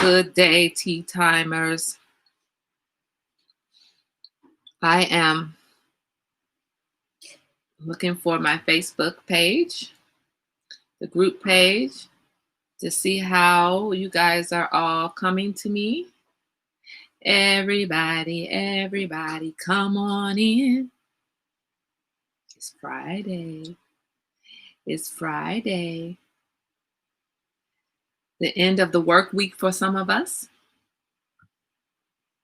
Good day, tea timers. I am looking for my Facebook page, the group page, to see how you guys are all coming to me. Everybody, come on in. It's Friday. It's Friday. The end of the work week for some of us.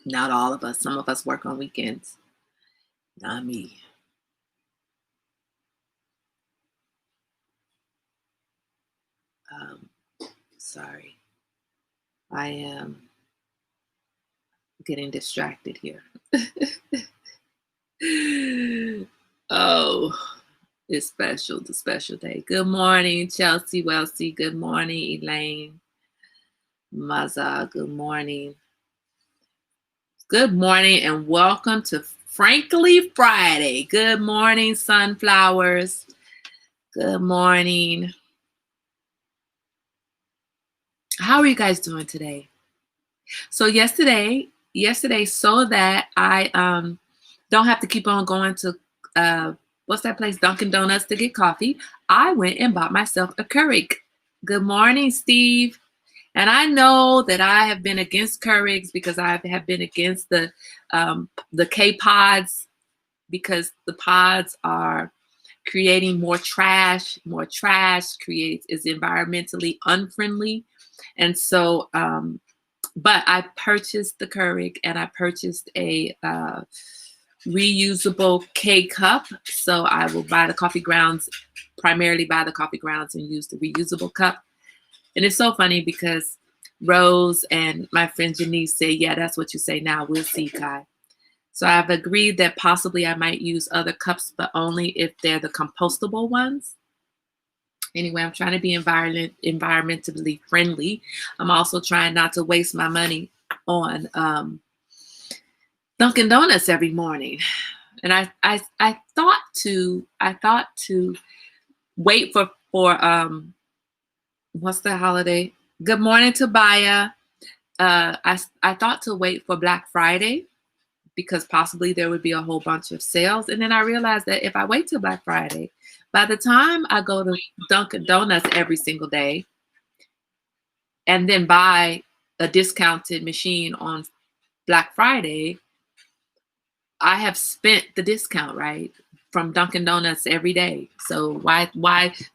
Not all of us. Some of us work on weekends. Not me. Sorry. I am getting distracted here. Oh, it's special, the special day. Good morning, Chelsea Welsie. Good morning, Elaine Maza. Good morning. Good morning and welcome to Frankly Friday. Good morning, sunflowers. Good morning. How are you guys doing today? So yesterday, so that I don't have to keep on going to what's that place, Dunkin' Donuts, to get coffee, I went and bought myself a Keurig. Good morning, Steve. And I know that I have been against Keurigs because I have been against the K-Pods, because the pods are creating more trash. More trash is environmentally unfriendly. And so, but I purchased the Keurig and I purchased a reusable K-cup. So I will primarily buy the coffee grounds and use the reusable cup. And it's so funny because Rose and my friend Janice say, yeah, that's what you say now. We'll see, Kai. So I've agreed that possibly I might use other cups, but only if they're the compostable ones. Anyway, I'm trying to be environmentally friendly. I'm also trying not to waste my money on Dunkin' Donuts every morning. And I thought to wait for what's the holiday? Good morning, Tobiah. I thought to wait for Black Friday because possibly there would be a whole bunch of sales. And then I realized that if I wait till Black Friday, by the time I go to Dunkin' Donuts every single day and then buy a discounted machine on Black Friday, I have spent the discount, right, from Dunkin' Donuts every day. So why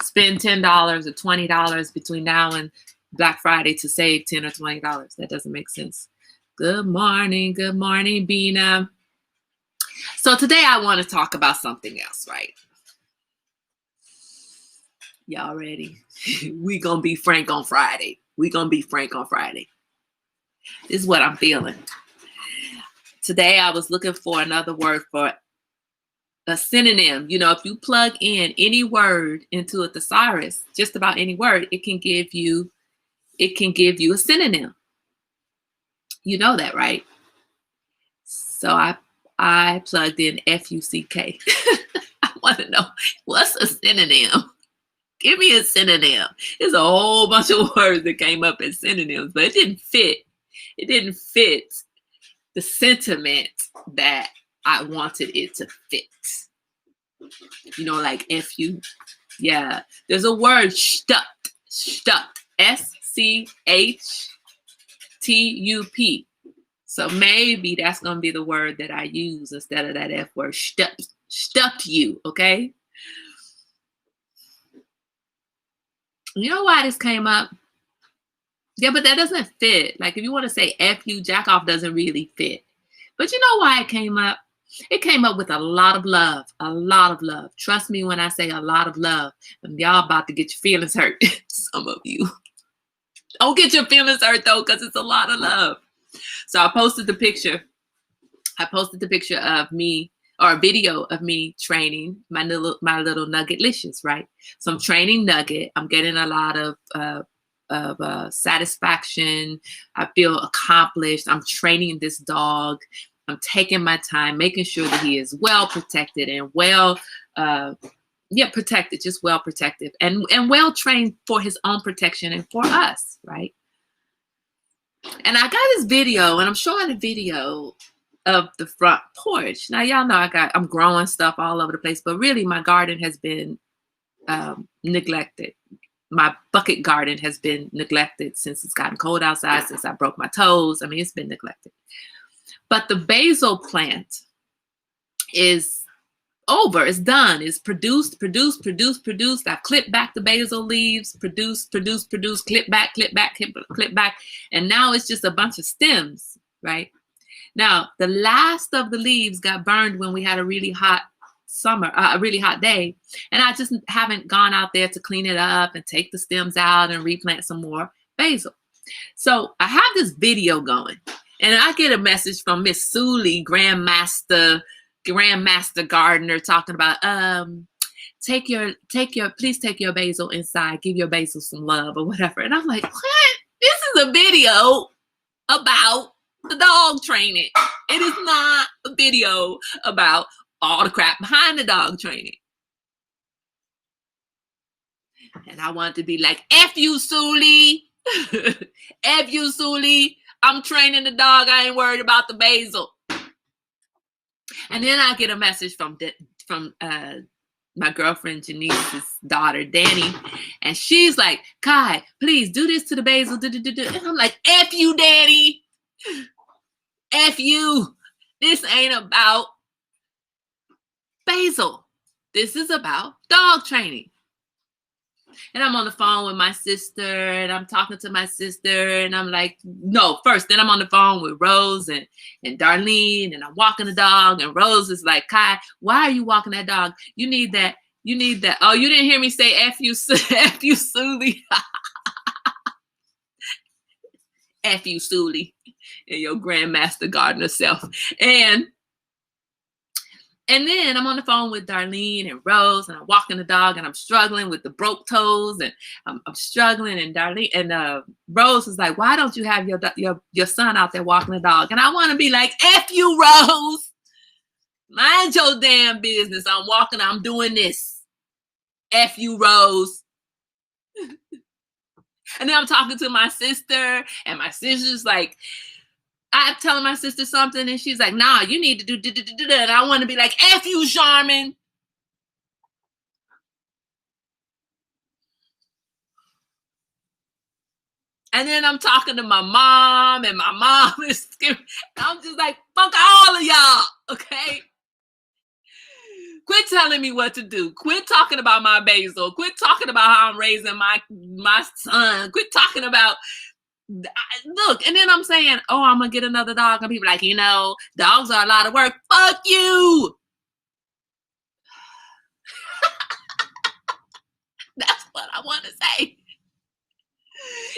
spend $10 or $20 between now and Black Friday to save $10 or $20? That doesn't make sense. Good morning, Bina. So today I want to talk about something else, right? Y'all ready? We gonna be frank on Friday. This is what I'm feeling. Today I was looking for another word for a synonym. You know, if you plug in any word into a thesaurus, just about any word, it can give you a synonym. You know that, right? So I plugged in FUCK. I want to know, what's a synonym? Give me a synonym. There's a whole bunch of words that came up as synonyms, but it didn't fit. It didn't fit the sentiment that I wanted it to fit. You know, like FU. Yeah. There's a word, stuffed. SCHTUP. So maybe that's going to be the word that I use instead of that F word, stuffed you, okay? You know why this came up? Yeah, but that doesn't fit. Like if you want to say F you, jack off doesn't really fit. But you know why it came up? It came up with a lot of love. Trust me when I say a lot of love. And y'all about to get your feelings hurt. Some of you. Don't get your feelings hurt though, because it's a lot of love. So I posted the picture of me, or a video of me training my little Nuggetlicious, right? So I'm training Nugget. I'm getting a lot of satisfaction. I feel accomplished. I'm training this dog. I'm taking my time, making sure that he is well protected and well protected, just well protected and well trained for his own protection and for us, right? And I got this video, and I'm showing a video of the front porch. Now, y'all know I'm growing stuff all over the place, but really my garden has been neglected. My bucket garden has been neglected since it's gotten cold outside, since I broke my toes. I mean, it's been neglected. But the basil plant is over. It's done. It's produced. I've clipped back the basil leaves, produced, clip back. And now it's just a bunch of stems, right? Now, the last of the leaves got burned when we had a really hot summer, a really hot day. And I just haven't gone out there to clean it up and take the stems out and replant some more basil. So I have this video going, and I get a message from Miss Suley, Grandmaster Gardener, talking about please take your basil inside, give your basil some love or whatever. And I'm like, what? This is a video about the dog training. It is not a video about all the crap behind the dog training. And I want to be like, F you, Suley. F you, Suley. I'm training the dog. I ain't worried about the basil. And then I get a message from my girlfriend Janice's daughter, Danny. And she's like, Kai, please do this to the basil. And I'm like, F you, Danny. F you. This ain't about basil. This is about dog training. And I'm on the phone with my sister, and I'm talking to my sister, and I'm like, no, first, then I'm on the phone with Rose and Darlene, and I'm walking the dog, and Rose is like, Kai, why are you walking that dog? You need that. Oh, you didn't hear me say F you, Suley. F you, Suley, and your Grandmaster Gardener self. And then I'm on the phone with Darlene and Rose, and I'm walking the dog, and I'm struggling with the broke toes, and I'm struggling. And Darlene and Rose is like, "Why don't you have your son out there walking the dog?" And I want to be like, "F you, Rose. Mind your damn business. I'm walking. I'm doing this. F you, Rose." And then I'm talking to my sister, and my sister's like, I'm telling my sister something, and she's like, nah, you need to do da-da-da-da-da. And I want to be like, F you, Charmin. And then I'm talking to my mom, and my mom is screaming. I'm just like, fuck all of y'all, okay? Quit telling me what to do. Quit talking about my basil. Quit talking about how I'm raising my son. Quit talking about... Look, and then I'm saying, oh, I'm gonna get another dog, and people like, dogs are a lot of work. Fuck you. That's what I want to say.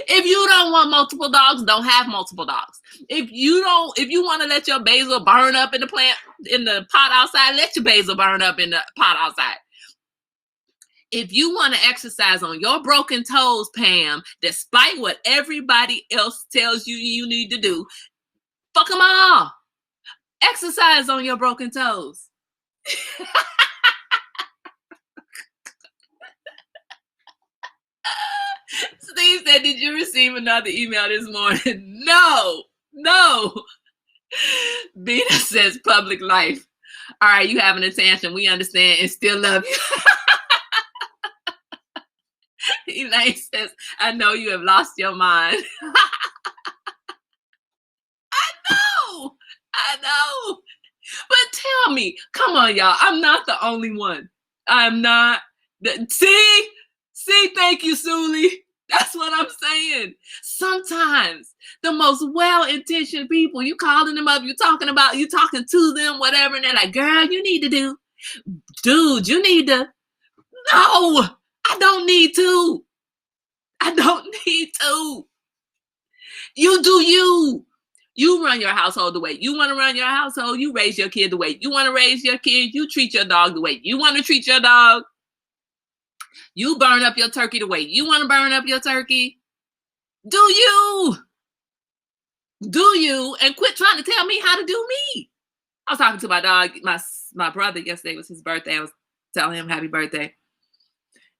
If you don't want multiple dogs, don't have multiple dogs. If you want to let your basil burn up in the pot outside, let your basil burn up in the pot outside. If you want to exercise on your broken toes, Pam, despite what everybody else tells you need to do, fuck them all. Exercise on your broken toes. Steve said, did you receive another email this morning? No. Bina says, public life. All right, you having a tantrum. We understand and still love you. Elaine says, I know you have lost your mind. I know. But tell me, come on, y'all. I'm not the only one. I'm not. See, thank you, Suley. That's what I'm saying. Sometimes the most well-intentioned people, you calling them up, you talking to them, whatever, and they're like, girl, you need to do. Dude, you need to. No. I don't need to. You do you. You run your household the way you want to run your household. You raise your kid the way you want to raise your kid. You treat your dog the way you want to treat your dog. You burn up your turkey the way you want to burn up your turkey. Do you. And quit trying to tell me how to do me. I was talking to my dog, my brother yesterday. Was his birthday. I was telling him happy birthday.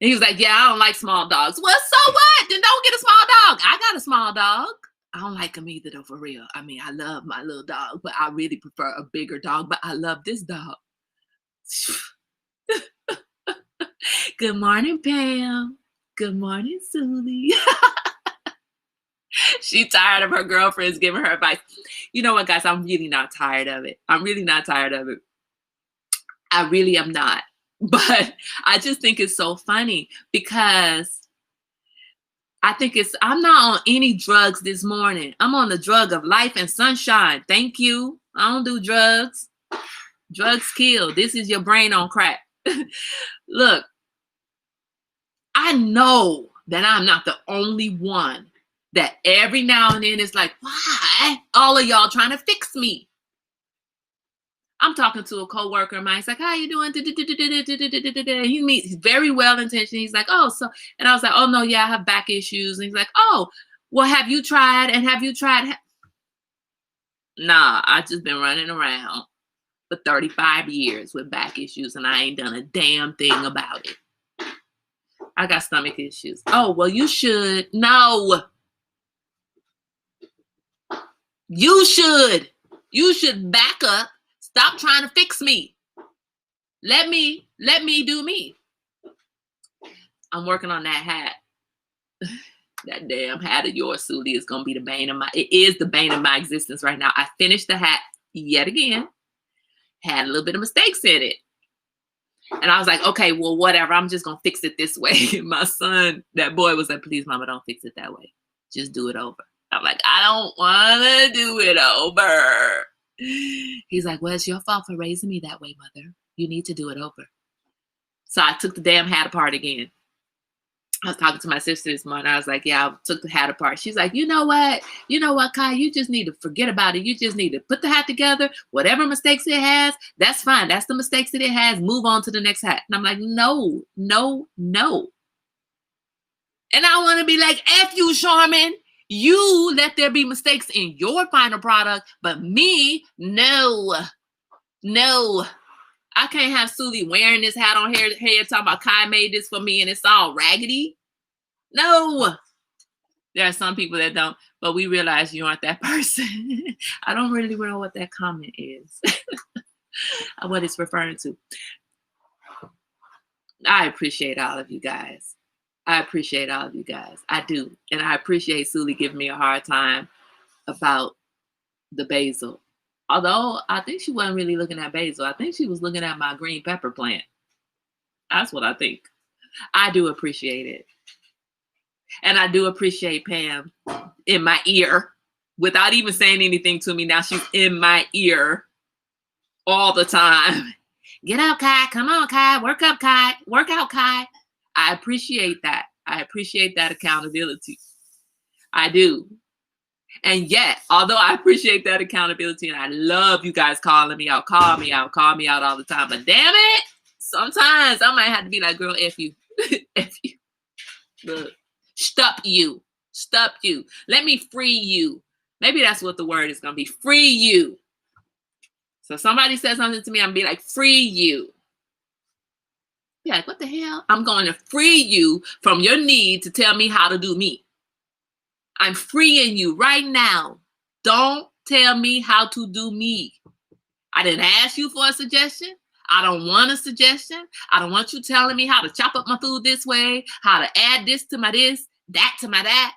And he was like, yeah, I don't like small dogs. Well, so what? Then don't get a small dog. I got a small dog. I don't like him either, though, for real. I mean, I love my little dog, but I really prefer a bigger dog. But I love this dog. Good morning, Pam. Good morning, Sulie. She tired of her girlfriends giving her advice. You know what, guys? I'm really not tired of it. I'm really not tired of it. I really am not. But I just think it's so funny because I'm not on any drugs this morning. I'm on the drug of life and sunshine. Thank you. I don't do drugs. Drugs kill. This is your brain on crack. Look, I know that I'm not the only one that every now and then is like, why all of y'all trying to fix me? I'm talking to a coworker of mine. He's like, how you doing? He's very well intentioned. He's like, oh, so, and I was like, oh no, yeah, I have back issues. And he's like, oh, well, have you tried? Nah, I just been running around for 35 years with back issues and I ain't done a damn thing about it. I got stomach issues. Oh, well, you should. No. You should back up. Stop trying to fix me. Let me do me. I'm working on that hat. That damn hat of yours, Sulie, is gonna be it is the bane of my existence right now. I finished the hat yet again. Had a little bit of mistakes in it. And I was like, okay, well, whatever. I'm just gonna fix it this way. My son, that boy was like, please, mama, don't fix it that way. Just do it over. I'm like, I don't wanna do it over. He's like, well, it's your fault for raising me that way, mother. You need to do it over. So I took the damn hat apart again. I was talking to my sister this morning. I was like, yeah, I took the hat apart. She's like, you know what, Kai, you just need to forget about it. You just need to put the hat together. Whatever mistakes it has, that's fine. That's the mistakes that it has. Move on to the next hat. And I'm like, no. And I want to be like, F you, Charmin. You let there be mistakes in your final product, but me, no. I can't have Sulie wearing this hat on her head talking about Kai made this for me and it's all raggedy. No. There are some people that don't, but we realize you aren't that person. I don't really know what that comment is. What it's referring to. I appreciate all of you guys. I do. And I appreciate Sulie giving me a hard time about the basil. Although I think she wasn't really looking at basil. I think she was looking at my green pepper plant. That's what I think. I do appreciate it. And I do appreciate Pam in my ear without even saying anything to me. Now she's in my ear all the time. Get up, Kai. Come on, Kai. Work up, Kai. Work out, Kai. I appreciate that. I appreciate that accountability. I do. And yet, although I appreciate that accountability and I love you guys calling me out, call me out all the time. But damn it, sometimes I might have to be like, girl, F you. F you. Look, stop you. Let me free you. Maybe that's what the word is going to be. Free you. So somebody says something to me, I'm going to be like, free you. Be like, what the hell? I'm going to free you from your need to tell me how to do me. I'm freeing you right now. Don't tell me how to do me. I didn't ask you for a suggestion. I don't want a suggestion. I don't want you telling me how to chop up my food this way, how to add this to my this, that to my that.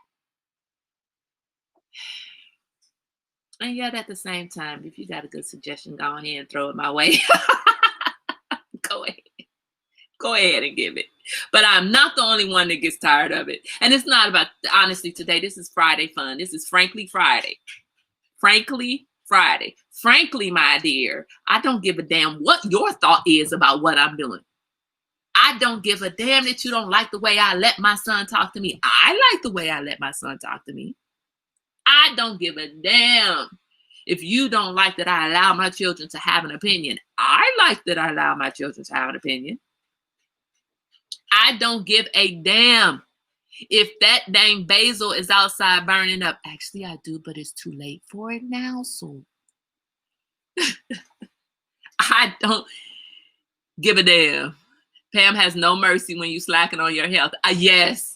And yet at the same time, if you got a good suggestion, go ahead and throw it my way. Go ahead and give it. But I'm not the only one that gets tired of it. And it's not about, honestly, today, this is Friday fun. This is Frankly Friday. Frankly, my dear, I don't give a damn what your thought is about what I'm doing. I don't give a damn that you don't like the way I let my son talk to me. I like the way I let my son talk to me. I don't give a damn if you don't like that I allow my children to have an opinion. I like that I allow my children to have an opinion. I don't give a damn if that dang basil is outside burning up. Actually, I do, but it's too late for it now, so I don't give a damn. Pam has no mercy when you slacking on your health. Yes,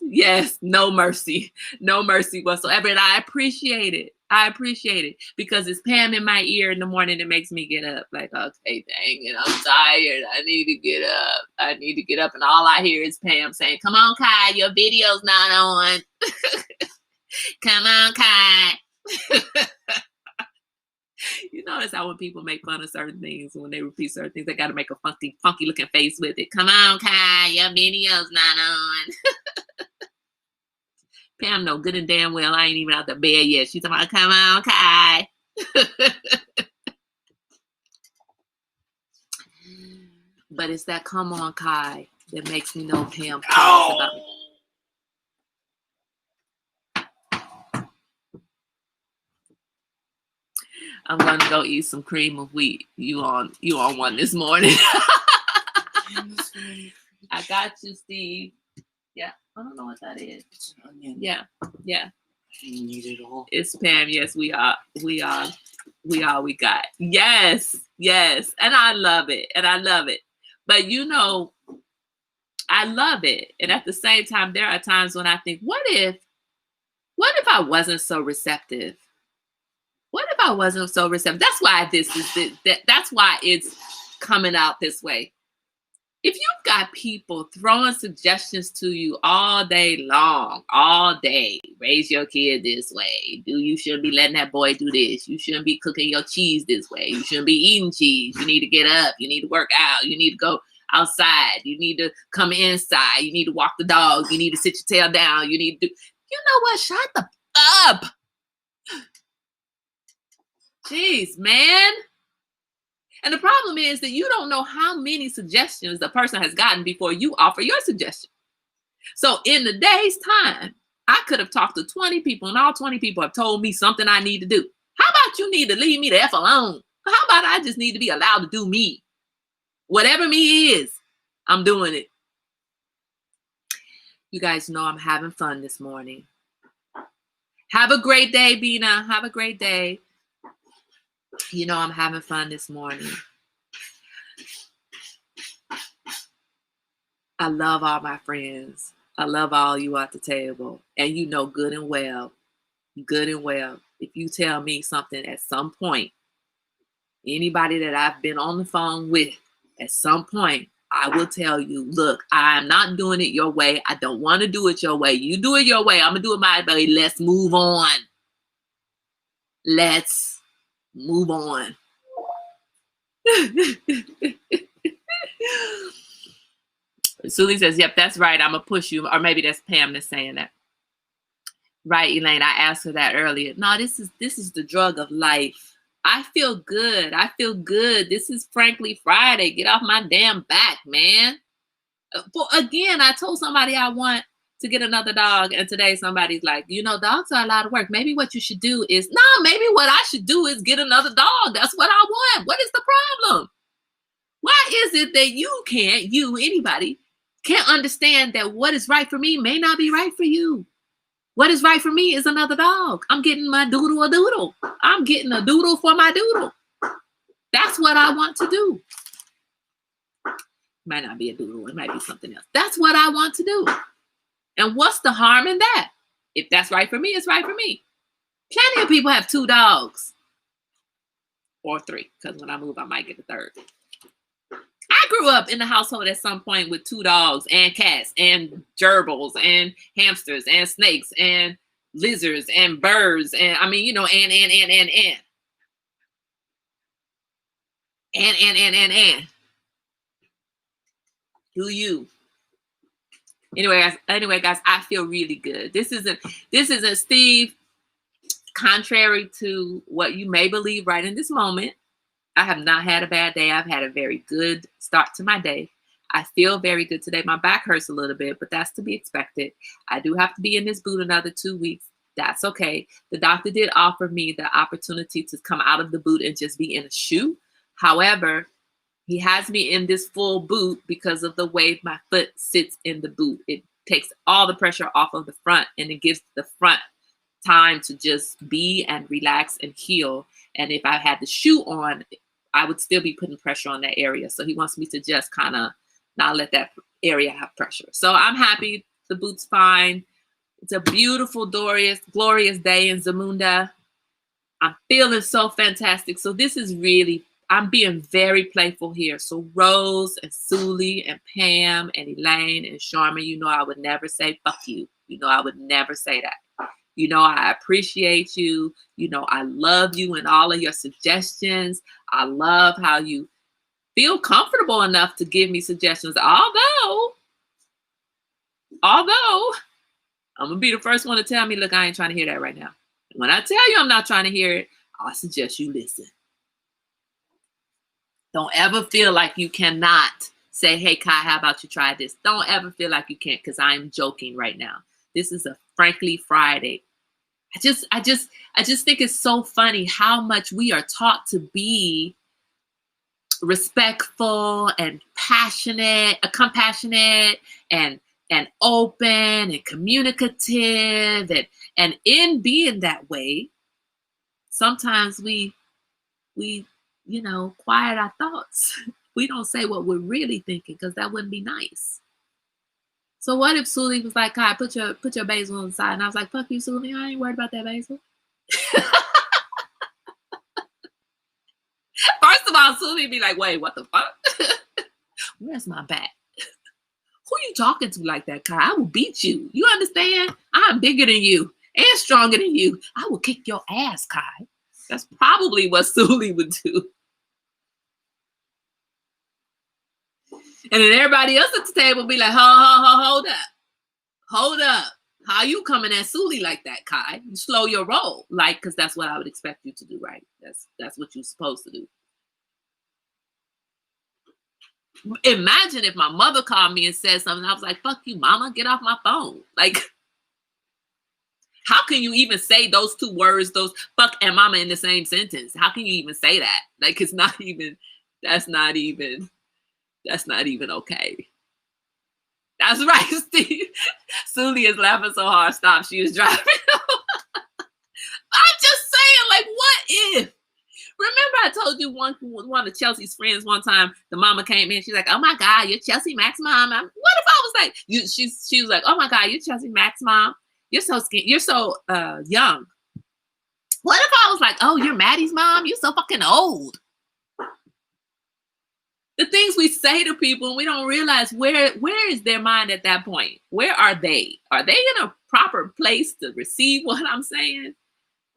no mercy. No mercy whatsoever. And I appreciate it. I appreciate it because it's Pam in my ear in the morning that makes me get up. Like, okay, dang it, I'm tired. I need to get up. I need to get up. And all I hear is Pam saying, come on, Kai, your video's not on. Come on, Kai. You notice how when people make fun of certain things, when they repeat certain things, they got to make a funky looking face with it. Come on, Kai, your video's not on. Pam know good and damn well I ain't even out the bed yet. She's talking about, come on, Kai. But it's that come on, Kai that makes me know Pam cares about me. I'm gonna go eat some cream of wheat. You on one this morning. I got you, Steve. Yeah, I don't know what that is. It's an onion. Yeah. You need it all. It's Pam. Yes, we are. We got. Yes. And I love it. But I love it. And at the same time, there are times when I think, what if I wasn't so receptive? What if I wasn't so receptive? That's why that's why it's coming out this way. If you've got people throwing suggestions to you all day long, all day, raise your kid this way. You shouldn't be letting that boy do this. You shouldn't be cooking your cheese this way. You shouldn't be eating cheese. You need to get up. You need to work out. You need to go outside. You need to come inside. You need to walk the dog. You need to sit your tail down. You need to do, you know what? Shut the up. Jeez, man. And the problem is that you don't know how many suggestions the person has gotten before you offer your suggestion. So in the day's time, I could have talked to 20 people and all 20 people have told me something I need to do. How about you need to leave me the F alone? How about I just need to be allowed to do me? Whatever me is, I'm doing it. You guys know I'm having fun this morning. Have a great day, Bina. Have a great day. You know I'm having fun this morning. I love all my friends. I love all you at the table. And you know good and well, if you tell me something at some point, anybody that I've been on the phone with, at some point, I will tell you, look, I'm not doing it your way. I don't want to do it your way. You do it your way. I'm going to do it my way. Let's move on. Let's move on. Sulie says, yep, that's right. I'm going to push you. Or maybe that's Pam that's saying that. Right, Elaine. I asked her that earlier. No, this is the drug of life. I feel good. This is Frankly Friday. Get off my damn back, man. Again, I told somebody I want to get another dog, and today somebody's like, dogs are a lot of work. Maybe what you should do is, maybe what I should do is get another dog. That's what I want. What is the problem? Why is it that anybody can't understand that what is right for me may not be right for you? What is right for me is another dog. I'm getting my doodle a doodle. I'm getting a doodle for my doodle. That's what I want to do. Might not be a doodle. It might be something else. That's what I want to do. And what's the harm in that? If that's right for me, it's right for me. Plenty of people have 2 dogs. Or 3. Because when I move, I might get a 3rd. I grew up in the household at some point with 2 dogs and cats and gerbils and hamsters and snakes and lizards and birds. And I mean, and. Do you? Anyway, guys, I feel really good. This isn't Steve. Contrary to what you may believe right in this moment, I have not had a bad day. I've had a very good start to my day. I feel very good today. My back hurts a little bit, but that's to be expected. I do have to be in this boot another 2 weeks. That's okay. The doctor did offer me the opportunity to come out of the boot and just be in a shoe. However, he has me in this full boot because of the way my foot sits in the boot. It takes all the pressure off of the front, and it gives the front time to just be and relax and heal. And if I had the shoe on, I would still be putting pressure on that area. So he wants me to just kind of not let that area have pressure. So I'm happy. The boot's fine. It's a beautiful, glorious day in Zamunda. I'm feeling so fantastic. So this is really, I'm being very playful here. So Rose and Suli and Pam and Elaine and Sharma, you know I would never say fuck you. You know I would never say that. You know I appreciate you. You know I love you and all of your suggestions. I love how you feel comfortable enough to give me suggestions. Although I'm going to be the first one to tell me, look, I ain't trying to hear that right now. When I tell you I'm not trying to hear it, I suggest you listen. Don't ever feel like you cannot say, hey, Kai, how about you try this? Don't ever feel like you can't, because I'm joking right now. This is a Frankly Friday. I just think it's so funny how much we are taught to be respectful and passionate, compassionate, and open and communicative, and in being that way, sometimes we quiet our thoughts. We don't say what we're really thinking, because that wouldn't be nice. So what if Suli was like, Kai, put your basil on the side, and I was like, fuck you, Suli, I ain't worried about that basil. First of all, Suli be like, wait, what the fuck? Where's my bat? Who you talking to like that, Kai? I will beat you. You understand? I'm bigger than you and stronger than you. I will kick your ass, Kai. That's probably what Suli would do. And then everybody else at the table be like, hold up. Hold up. How you coming at Suli like that, Kai? You slow your roll. Like, because that's what I would expect you to do, right? That's what you're supposed to do. Imagine if my mother called me and said something. I was like, fuck you, mama, get off my phone. Like, how can you even say those two words, those fuck and mama, in the same sentence? How can you even say that? Like, that's not even okay. That's right, Steve. Suli is laughing so hard. Stop. She was driving. I'm just saying, like, what if? Remember I told you one of Chelsea's friends one time, the mama came in, she's like, oh my God, you're Chelsea Mack's mom. What if I was like, she was like, oh my God, you're Chelsea Mack's mom. You're so skinny. You're so young. What if I was like, oh, you're Maddie's mom? You're so fucking old. The things we say to people, and we don't realize where is their mind at that point? Where are they? Are they in a proper place to receive what I'm saying?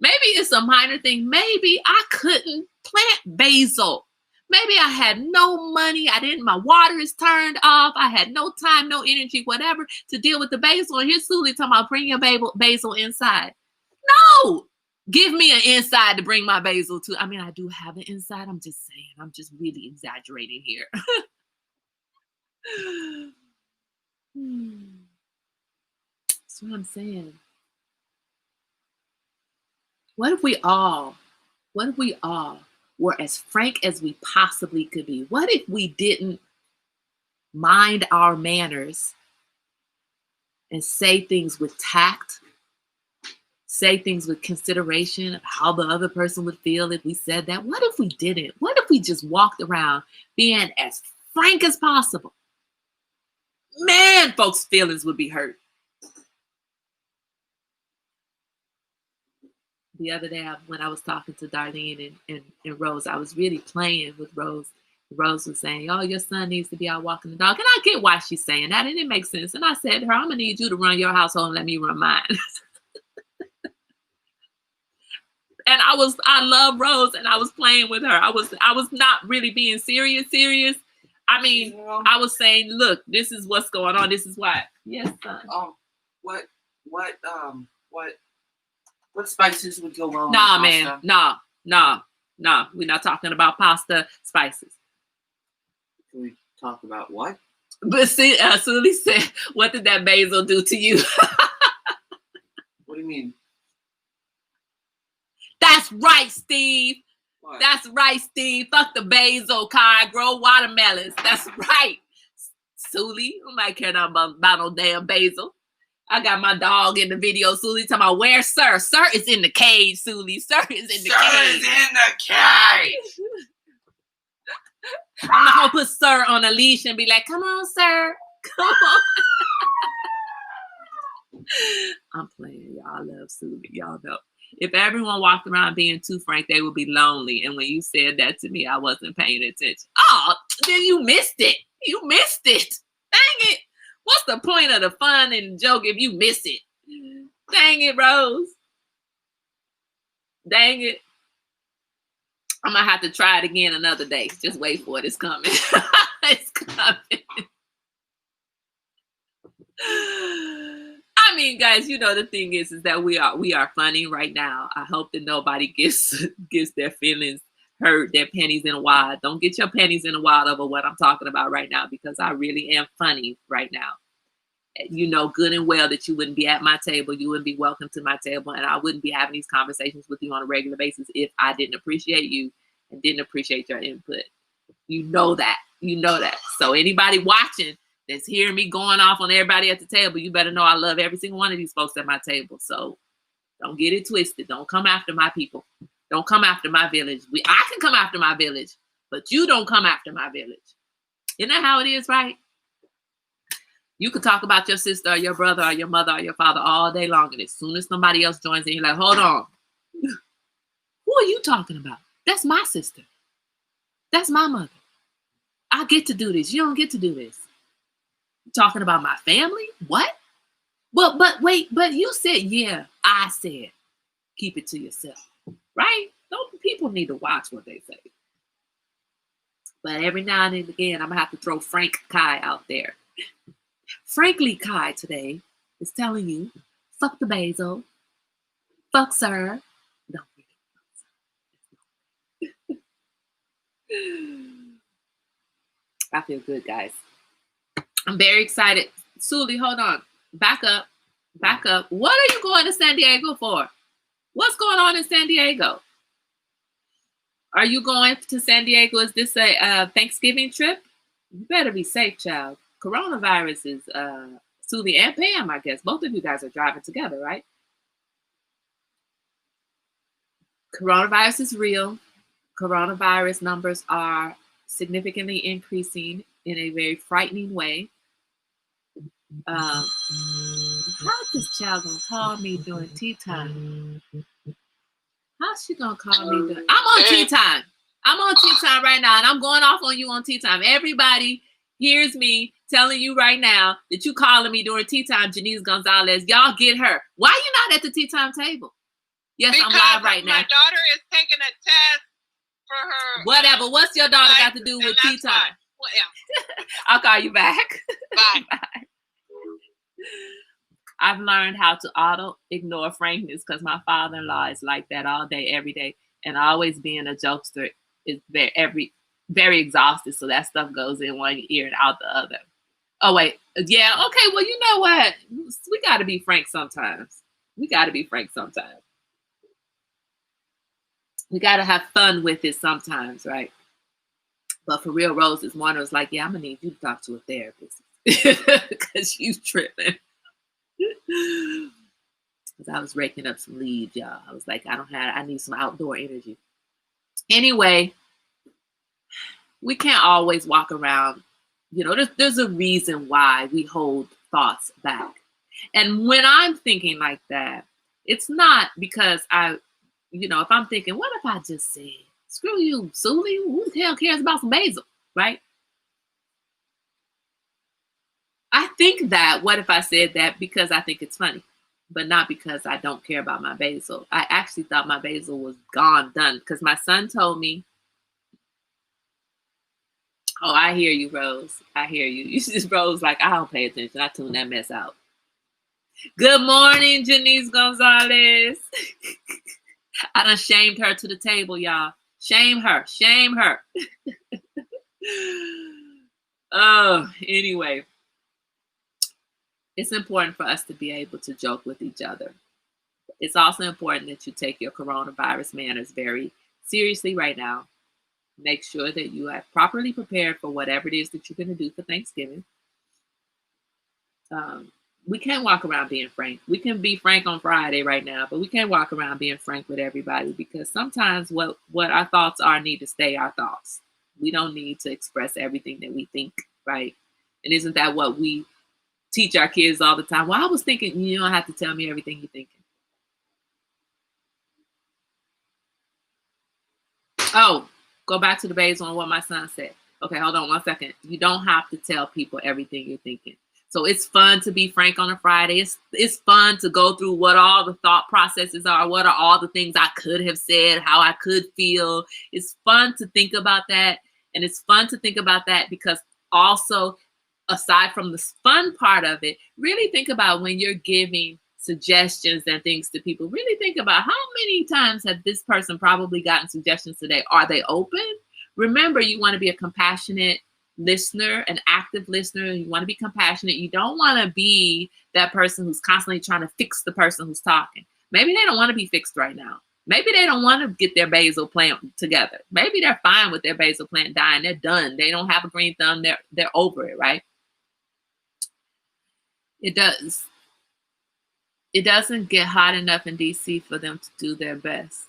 Maybe it's a minor thing. Maybe I couldn't plant basil. Maybe I had no money. My water is turned off. I had no time, no energy, whatever, to deal with the basil. And here's Suli talking about bring your basil inside. No, give me an inside to bring my basil to. I mean, I do have an inside. I'm just saying. I'm just really exaggerating here. That's what I'm saying. What if we all were as frank as we possibly could be? What if we didn't mind our manners and say things with tact, say things with consideration of how the other person would feel if we said that? What if we didn't? What if we just walked around being as frank as possible? Man, folks' feelings would be hurt. The other day when I was talking to Darlene and Rose, I was really playing with Rose. Rose was saying, oh, your son needs to be out walking the dog. And I get why she's saying that, and it makes sense. And I said to her, I'm going to need you to run your household and let me run mine. And I love Rose, and I was playing with her. I was not really being serious. I mean, I was saying, look, this is what's going on. This is why. Yes, son. What spices would go well? Nah, man. Nah. We're not talking about pasta spices. Can we talk about what? But see, Suli said, what did that basil do to you? What do you mean? That's right, Steve. What? That's right, Steve. Fuck the basil, Kai. Grow watermelons. That's right. Suli, I don't like care nothing about no damn basil. I got my dog in the video. Suli talking about, where's Sir? Sir is in the cage, Suli. Sir is in the cage. Sir is in the cage. I'm not gonna put sir on a leash and be like, come on, sir. Come on. I'm playing. Y'all love Susie. Y'all know. If everyone walked around being too frank, they would be lonely. And when you said that to me, I wasn't paying attention. Oh, then you missed it. You missed it. Dang it. What's the point of the fun and joke if you miss it? Dang it, Rose. Dang it. I'm going to have to try it again another day. Just wait for it. It's coming. It's coming. I mean, guys, you know, the thing is that we are funny right now. I hope that nobody gets their feelings hurt, their pennies in a wad. Don't get your pennies in a wad over what I'm talking about right now, because I really am funny right now. You know good and well that you wouldn't be at my table. You wouldn't be welcome to my table. And I wouldn't be having these conversations with you on a regular basis if I didn't appreciate you and didn't appreciate your input. You know that. You know that. So anybody watching that's hearing me going off on everybody at the table, you better know I love every single one of these folks at my table. So don't get it twisted. Don't come after my people. Don't come after my village. I can come after my village, but you don't come after my village. Isn't that how it is, right? You could talk about your sister or your brother or your mother or your father all day long, and as soon as somebody else joins in, you're like, hold on. Who are you talking about? That's my sister. That's my mother. I get to do this. You don't get to do this. Talking about my family? What? Well, but you said, yeah, I said, keep it to yourself, right? People need to watch what they say. But every now and again, I'm going to have to throw Frank Kai out there. Frankly, Kai today is telling you, fuck the basil, fuck sir. Don't I feel good, guys. I'm very excited. Suli, hold on. Back up. What are you going to San Diego for? What's going on in San Diego? Are you going to San Diego? Is this a Thanksgiving trip? You better be safe, child. Coronavirus is Suli and Pam, I guess. Both of you guys are driving together, right? Coronavirus is real. Coronavirus numbers are significantly increasing in a very frightening way. How's this child gonna call me during tea time? How's she gonna call me during? I'm on tea time. I'm on tea time right now, and I'm going off on you on tea time. Everybody hears me telling you right now that you calling me during tea time, Janice Gonzalez. Y'all get her. Why you not at the tea time table? Yes, because I'm live right now. My daughter is taking a test for her. Whatever. What's your daughter got to do with tea time? Fine. Well, yeah. I'll call you back. Bye. Bye. I've learned how to auto-ignore frankness because my father-in-law is like that all day, every day. And always being a jokester is very exhausted. So that stuff goes in one ear and out the other. Oh, wait. Yeah. Okay. Well, you know what? We got to be frank sometimes. We got to have fun with it sometimes, right? But for real, Rose is one who's like, yeah, I'm going to need you to talk to a therapist because you tripping. Because I was raking up some leaves, y'all. I was like, I need some outdoor energy. Anyway, we can't always walk around. You know, there's a reason why we hold thoughts back. And when I'm thinking like that, it's not because if I'm thinking, what if I just said, screw you, Suli, who the hell cares about some basil, right? I think that, what if I said that because I think it's funny, but not because I don't care about my basil. I actually thought my basil was done, because my son told me, oh, I hear you, Rose. I hear you. You just, Rose, like, I don't pay attention. I tune that mess out. Good morning, Janice Gonzalez. I done shamed her to the table, y'all. Shame her. Oh, anyway. It's important for us to be able to joke with each other. It's also important that you take your coronavirus manners very seriously right now. Make sure that you are properly prepared for whatever it is that you're going to do for Thanksgiving. We can't walk around being frank. We can be frank on Friday right now, but we can't walk around being frank with everybody because sometimes what our thoughts are need to stay our thoughts. We don't need to express everything that we think, right? And isn't that what we teach our kids all the time? Well, I was thinking, you don't have to tell me everything you're thinking. Oh, go back to the basil on what my son said. Okay, hold on 1 second. You don't have to tell people everything you're thinking. So it's fun to be frank on a Friday. It's fun to go through what all the thought processes are, what are all the things I could have said, how I could feel. It's fun to think about that. And it's fun to think about that because also, aside from the fun part of it, really think about when you're giving suggestions and things to people. Really think about how many times have this person probably gotten suggestions today. Are they open? Remember, you want to be a compassionate listener, an active listener. You want to be compassionate. You don't want to be that person who's constantly trying to fix the person who's talking. Maybe they don't want to be fixed right now. Maybe they don't want to get their basil plant together. Maybe they're fine with their basil plant dying. They're done. They don't have a green thumb. They're over it, right? It doesn't get hot enough in DC for them to do their best.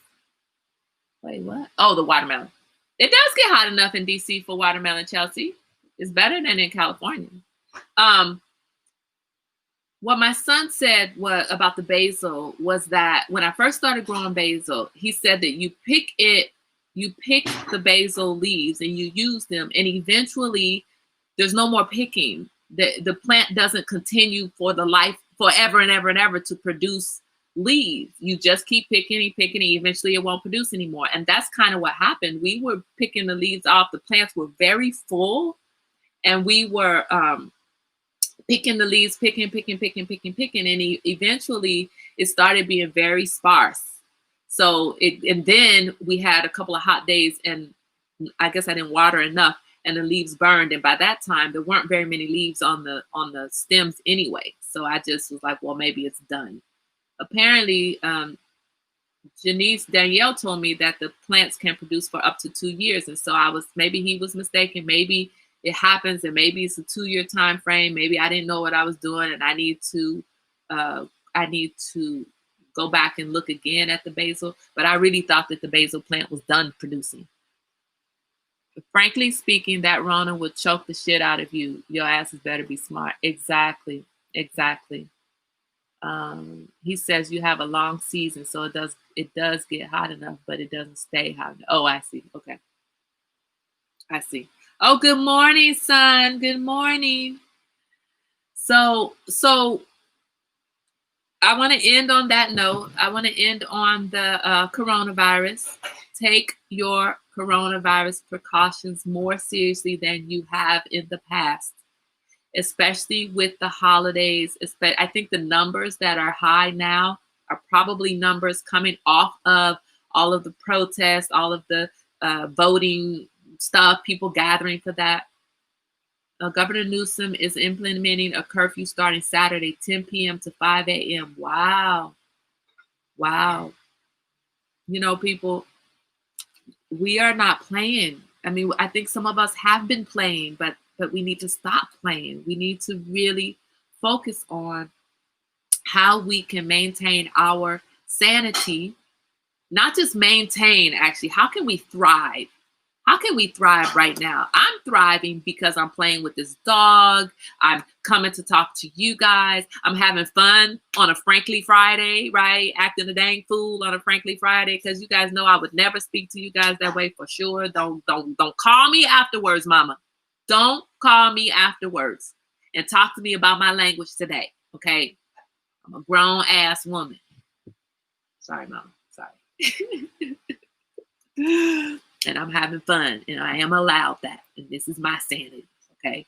Wait, what? Oh, the watermelon. It does get hot enough in DC for watermelon, Chelsea. It's better than in California. What my son said about the basil was that when I first started growing basil, he said that you pick the basil leaves and you use them, and eventually there's no more picking. The plant doesn't continue forever and ever and ever to produce leaves. You just keep picking and picking, and eventually it won't produce anymore. And that's kind of what happened. We were picking the leaves off. The plants were very full, and we were picking the leaves, picking, and eventually it started being very sparse. So and then we had a couple of hot days, and I guess I didn't water enough, and the leaves burned. And by that time, there weren't very many leaves on the stems anyway. So I just was like, well, maybe it's done. Apparently, Danielle told me that the plants can produce for up to 2 years. And so maybe he was mistaken. Maybe it happens, and maybe it's a 2-year time frame. Maybe I didn't know what I was doing, and I need to go back and look again at the basil. But I really thought that the basil plant was done producing. But frankly speaking, that Rona would choke the shit out of you. Your asses better be smart. Exactly. He says you have a long season, so it does get hot enough, but it doesn't stay hot enough. Oh, I see. Okay. I see. Oh, good morning, son. Good morning. So I want to end on that note. I want to end on the coronavirus. Take your coronavirus precautions more seriously than you have in the past, especially with the holidays. I think the numbers that are high now are probably numbers coming off of all of the protests, all of the voting stuff, people gathering for that. Governor Newsom is implementing a curfew starting Saturday, 10 p.m. to 5 a.m. Wow. You know, people, we are not playing. I mean, I think some of us have been playing, but we need to stop playing. We need to really focus on how we can maintain our sanity, not just maintain, actually, how can we thrive? How can we thrive right now? I'm thriving because I'm playing with this dog. I'm coming to talk to you guys. I'm having fun on a Frankly Friday, right? Acting a dang fool on a Frankly Friday, because you guys know I would never speak to you guys that way for sure. Don't call me afterwards, mama. Don't call me afterwards and talk to me about my language today, okay? I'm a grown-ass woman. Sorry, mama. Sorry. And I'm having fun, and I am allowed that. And this is my sanity, okay?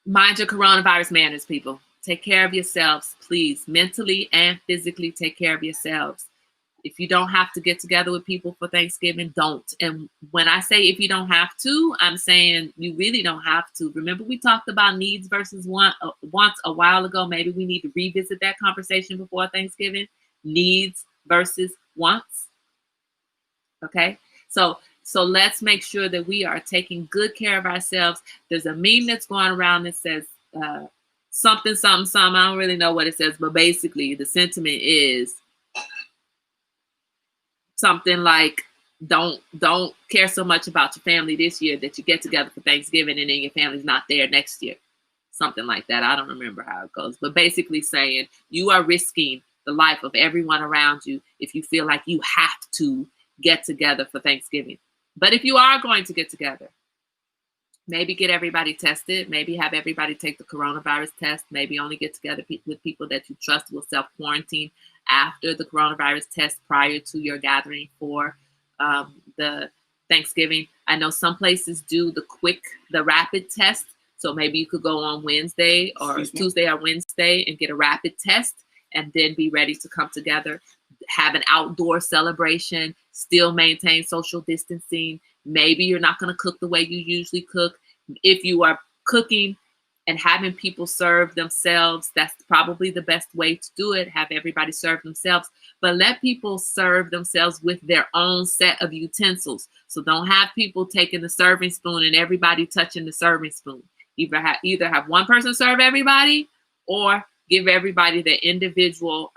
Mind your coronavirus manners, people. Take care of yourselves, please. Mentally and physically, take care of yourselves. If you don't have to get together with people for Thanksgiving, don't. And when I say if you don't have to, I'm saying you really don't have to. Remember, we talked about needs versus wants a while ago. Maybe we need to revisit that conversation before Thanksgiving. Needs versus wants. Okay, so let's make sure that we are taking good care of ourselves. There's a meme that's going around that says something. I don't really know what it says, but basically the sentiment is something like, don't care so much about your family this year that you get together for Thanksgiving and then your family's not there next year. Something like that. I don't remember how it goes, but basically saying you are risking the life of everyone around you if you feel like you have to get together for Thanksgiving. But if you are going to get together, maybe get everybody tested, maybe have everybody take the coronavirus test, maybe only get together with people that you trust will self-quarantine after the coronavirus test prior to your gathering for the Thanksgiving. I know some places do the rapid test. So maybe you could go on Wednesday or Tuesday or Wednesday and get a rapid test and then be ready to come together, have an outdoor celebration, still maintain social distancing. Maybe you're not going to cook the way you usually cook. If you are cooking and having people serve themselves, that's probably the best way to do it. Have everybody serve themselves, but let people serve themselves with their own set of utensils. So don't have people taking the serving spoon and everybody touching the serving spoon. Either have one person serve everybody or give everybody their individual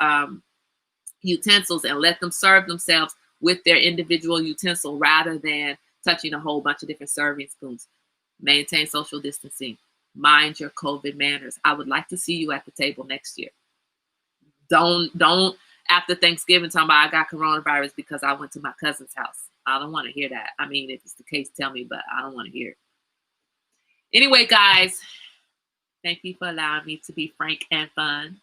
utensils and let them serve themselves with their individual utensil rather than touching a whole bunch of different serving spoons. Maintain social distancing. Mind your COVID manners. I would like to see you at the table next year. Don't after Thanksgiving talking about I got coronavirus because I went to my cousin's house. I don't want to hear that. I mean, if it's the case, tell me, but I don't want to hear it. Anyway, guys, thank you for allowing me to be frank and fun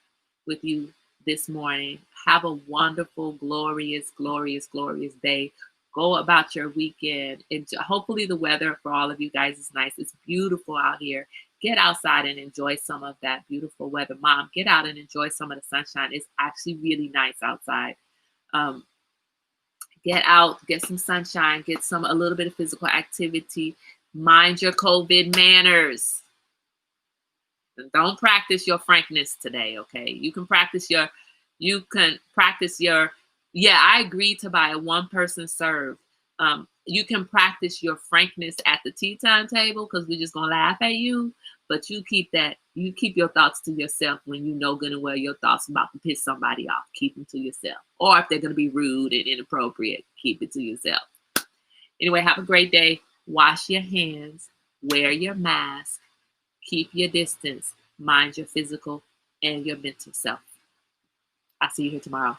with you this morning. Have a wonderful, glorious, glorious, glorious day. Go about your weekend. And hopefully the weather for all of you guys is nice. It's beautiful out here. Get outside and enjoy some of that beautiful weather. Mom, get out and enjoy some of the sunshine. It's actually really nice outside. Get out, get some sunshine, get a little bit of physical activity. Mind your COVID manners. And don't practice your frankness today, okay? You can practice your, yeah, I agreed to buy a one-person serve. You can practice your frankness at the tea time table because we're just gonna laugh at you, but you keep your thoughts to yourself when you know good and well your thoughts about to piss somebody off. Keep them to yourself. Or if they're gonna be rude and inappropriate, keep it to yourself. Anyway, have a great day. Wash your hands, wear your mask, keep your distance, mind your physical and your mental self. I'll see you here tomorrow.